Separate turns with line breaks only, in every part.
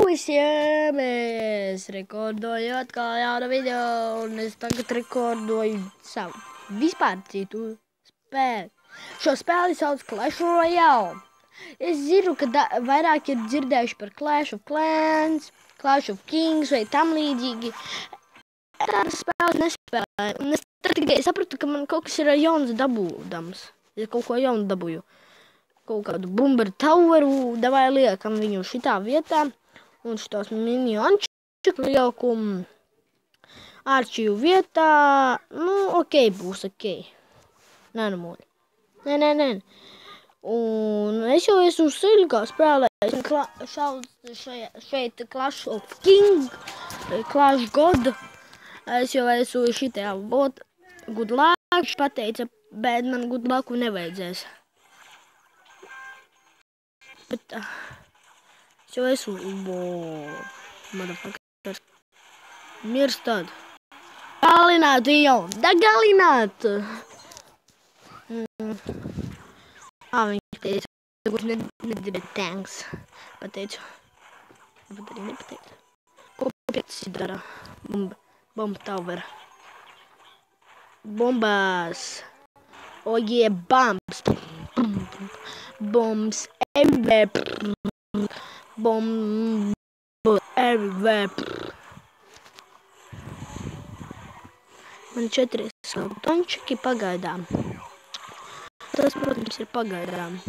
visiem! Es rekordoju atkal jaunu video, un es tagad rekordoju savu vispār citu spēli. Šo spēli sauc Clash Royale. Es zinu, ka vairāk ir dzirdējuši par Clash of Clans, Clash of Kings vai tam līdzīgi. Tādas spēles nespēlēju, un es tikai sapratu, ka man kaut kas ir jauns dabūdams. Es kaut ko jaunu dabūju. Kaut kādu Bomber Toweru, davai liekam viņu šitā vietā, un šitos miniončiku liekumu ārčiju vietā, nu, ok, būs ok. Nē, nu mūļi. Nē. Un es jau esmu silgā spēlējis šeit Clash of King, Clash God. Es jau esmu šitajā good luck pateica, bet man good lucku nevajadzēs. Bet es jau esmu, motherfuckers, mirst tad. Galināt jau, galināt! Viņš teica, kurš nedzirdēja tanks, pateicu. Bet arī nepateicu. Ko piecas dara? Bomba tower. Bombas. Oh yeah, bombs. Bombs everywhere. Bombs everywhere. Man 4 skeletončiki pagaidām. Tas, protams, ir pagaidām.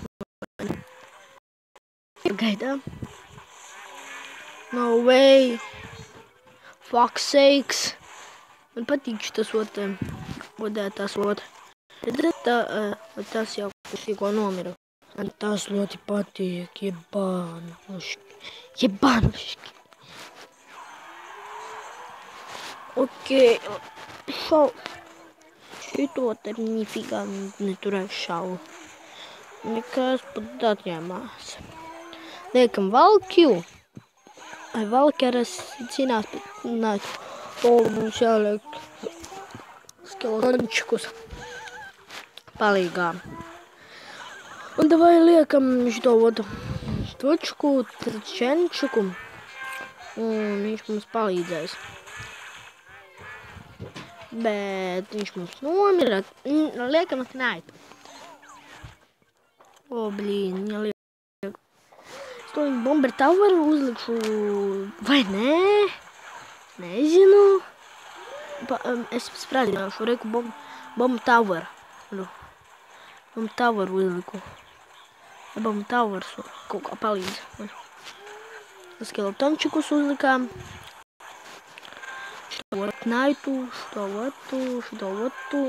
Pagaidām. No way. Fuck sakes. Man patīk šitas odētās. Tas jau tikko nomiru. Man tas ļoti patīk. Jebānuški. Ok. Šito te nifigā neturēju šaubu. Nekas pat atņēmās. Liekam Valkju. Valkeras cīnās pēc nāc. Mums jāliek skeletončikus palīgā. Un davai liekam šito točku, čenčiku. Un viņš mums palīdzēs. Bet viņš mums nomira. Liekam atnāju. O, blīn, jāliek. Es to Bomber Toweru uzlikšu. Vai nē? Nezinu. Es sprādināšu reku Bomber Toweru. Bomber Toweru uzliku. Bomber Towers kaut kā palīdz. Skeletončikus uzlikām. Naitu, šito otu.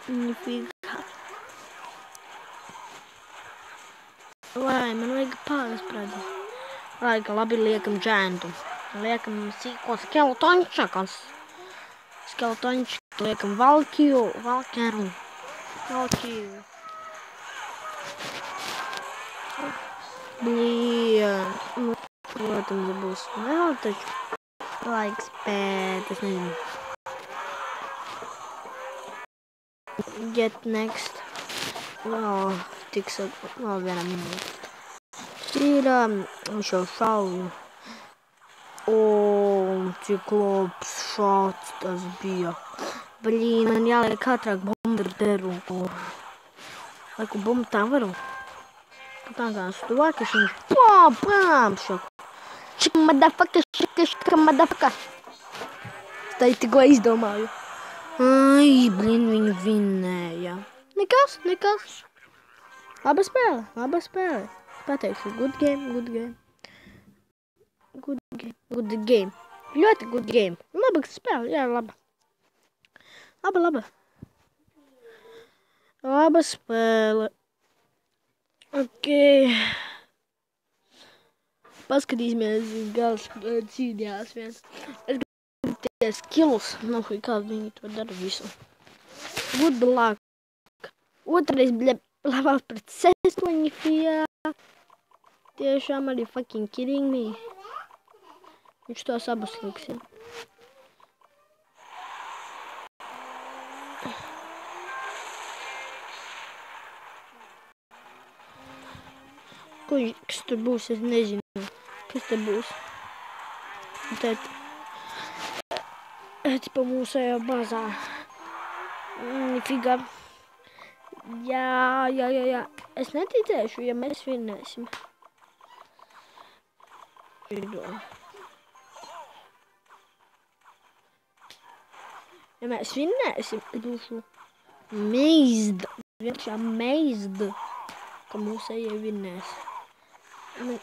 Nifigā. Vai, man vajag pārsprādīt. Laika, labi, liekam džēntu. Liekam sīko skeletončakas. Liekam Valkeru. Blīn, protams, būs vēl taču laiks pēt, es nezinu. Get next. Tiks vēl vienā minūte. Šķīrā, viņš jau šauju. Cik labs šāds tas bija. Blīn, man jāliek ātrāk bombarderu. Laiku Bomber Toweru. Tā kā stuvākas viņš pām šoku. Šika madafaka. Tā tikko izdomāju. Ai, blin, viņu vinēja. Nekas. Laba spēle. Pateikšu, good game. Ļoti good game. Laba spēle, jā, laba. Laba spēle. Ok. Paskatīsimies, gals cīnījās viens. Es gribu ties kilus. Nav kā viņi to dara visu. Good luck. Otrais, labāk pret 6 fijā. Tiešām arī fucking kidding me. Viņš tos abus liks, ja. Kas tur būs, es nezinu. Kas tur būs? Tad pa mūsējā bazā. Figa. Jā. Es neticēšu, ja mēs vinnēsim. Ja mēs vinnēsim, es būšu amazed. Vienkārši amazed, ka mūsējie vinnēs. Man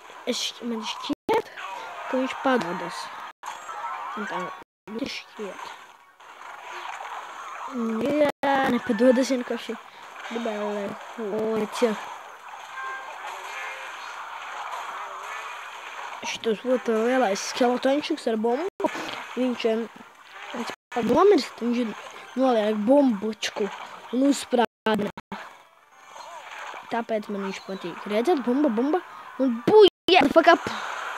šķiet, ka viņš padodas. Un tā, man šķiet. Jā, nepadodas vienkārši. Gribēju, lai šitos būtu lielais skeletončiks ar bombu. Viņš nomirst, viņš noliek bombučku un uzsprādina. Tāpēc man viņš patīk. Redzat, bomba un buja, fuck up.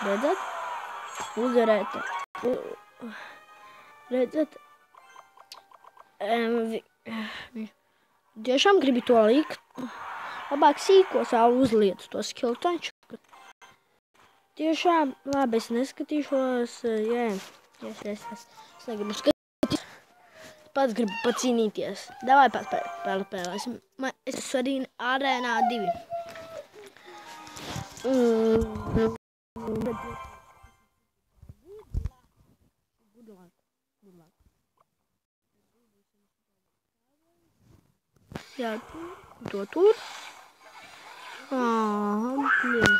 Redzat? Uzvarēta. Redzat? Tiešām gribi to likt. Labāk sīkos uzliec to skeletončiku. Tiešām, labi, es neskatīšos, es negribu skatīties. Pats gribu pacīnīties. Davai pēlēsim. Es esmu arī arēnā 2. Jā, to tur. Blin.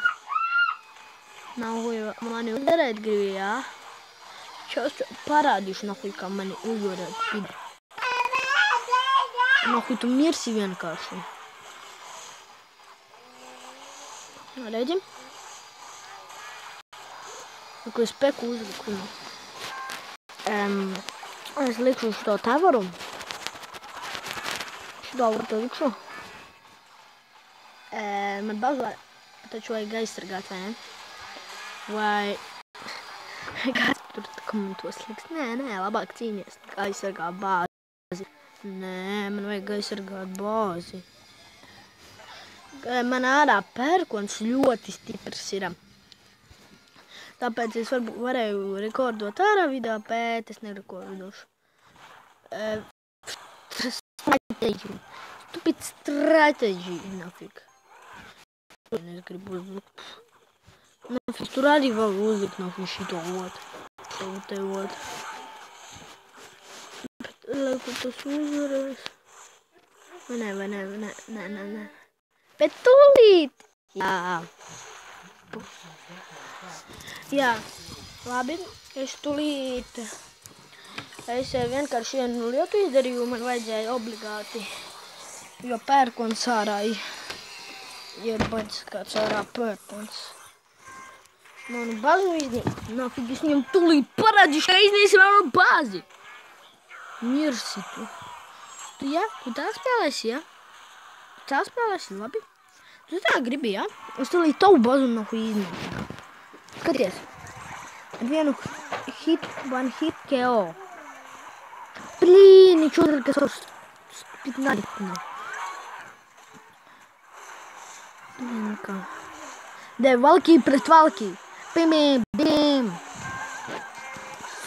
Nahuj, mani uzvarēt gribi, jā? Čos parādīšu, nahuj, kā mani uzvarēt. Nahuj, tu mirsi vienkārši. Redzi? Ko es peku uzliku. Es likšu šo tavaru. Šito likšu. Man bažu, taču vajag aizsargāt, vai ne? Vai kāds tur komentos liks? Nē, labāk cīnies, aizsargā bāzi. Nē, man vajag aizsargāt bāzi. Man ārā pērkons ļoti stiprs ir. Tāpēc es varēju rekordot ārā video, bet es nerekordošu. Stratēģija. Stupid stratēģija, nafik. Es gribu uzlikt. Nafik, tur arī vēl uzlikt, nafik, šito ot. Šo te ot. Bet, laiku tas uzvarēs. Vai nē. Bet tūlīt! Jā, labi, es tūlīt. Es vienkārši vienu lietu izdarīju, man vajadzēja obligāti, jo pērkons ārā ir baļs kāds ārā pērkons. Manu bazu iznīst. Nafig, es viņam tūlīt parādīšu, ka iznīsi manu bazi. Mirsi tu. Tu tā spēlēsi, ja? Tu tā spēlēsi, labi? Tu tā gribi, ja? Es tūlīt tavu bazu nahu iznīšu. Skaties. Ar vienu one hit KO. Блин, ничего только 15. Блин-ка. Да, волки пред волки. Бим.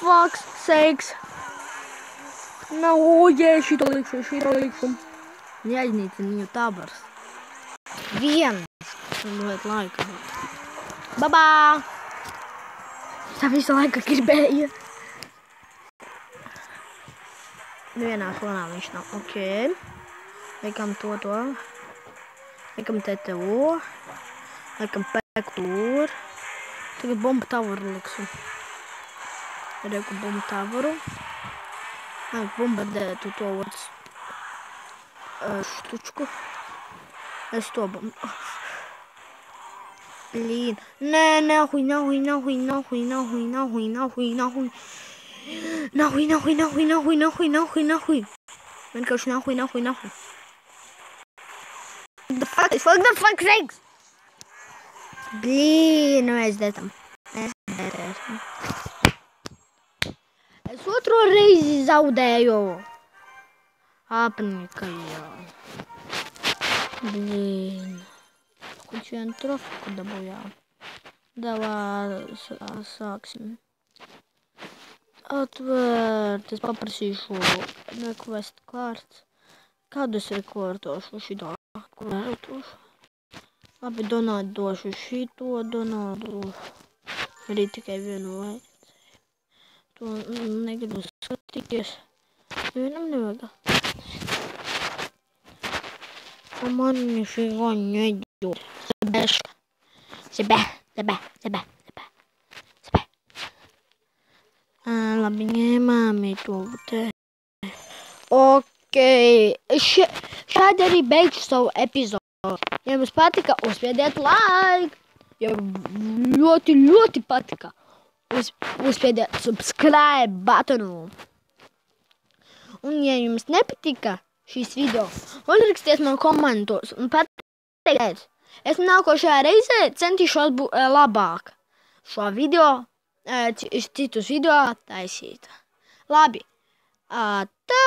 Fuck's sakes. Ну, я шито ликшу. Не азнится, не таборс. Вен. Будет лайка. Ба-ба. Tam visu laiku gribēja. Vienā fonā viņš nav. Ok. Liekam to. Liekam te o. Liekam peku tur. Tagad bombu tavaru liksu. Reku bombu tavaru. Bombardētu to štučku. Es to bombu. Блин. Нахуй. Vienkārši nahuj. The fuck sakes? Блин, nu es detam. Es otro reizi zaudēju. Apnika, jā. Блин. Kurš vienu trofiku dabūjām. Davā sāksim. Atvērt, es paprasīšu nekvest kārts. Kādu es rekordošu šito? Kur rekordošu? Labi, Donādu došu šito, Donādu arī tikai vienu vajadzēju. To negribu skatīties. Vienam nevajag. Man šī gaņa nedod. Sebe. Labi, ņēmām to te. Ok, šādi arī beigšu savu epizodu. Ja jums patika, uzspiediet like. Ja ļoti patika, uzspiediet subscribe butonu. Un ja jums nepatika šīs video, uzrakstiet man komentos un pateikt. Es nākošajā reizē centīšos būt labāk. Šo video, citus video taisīt. Labi, tā!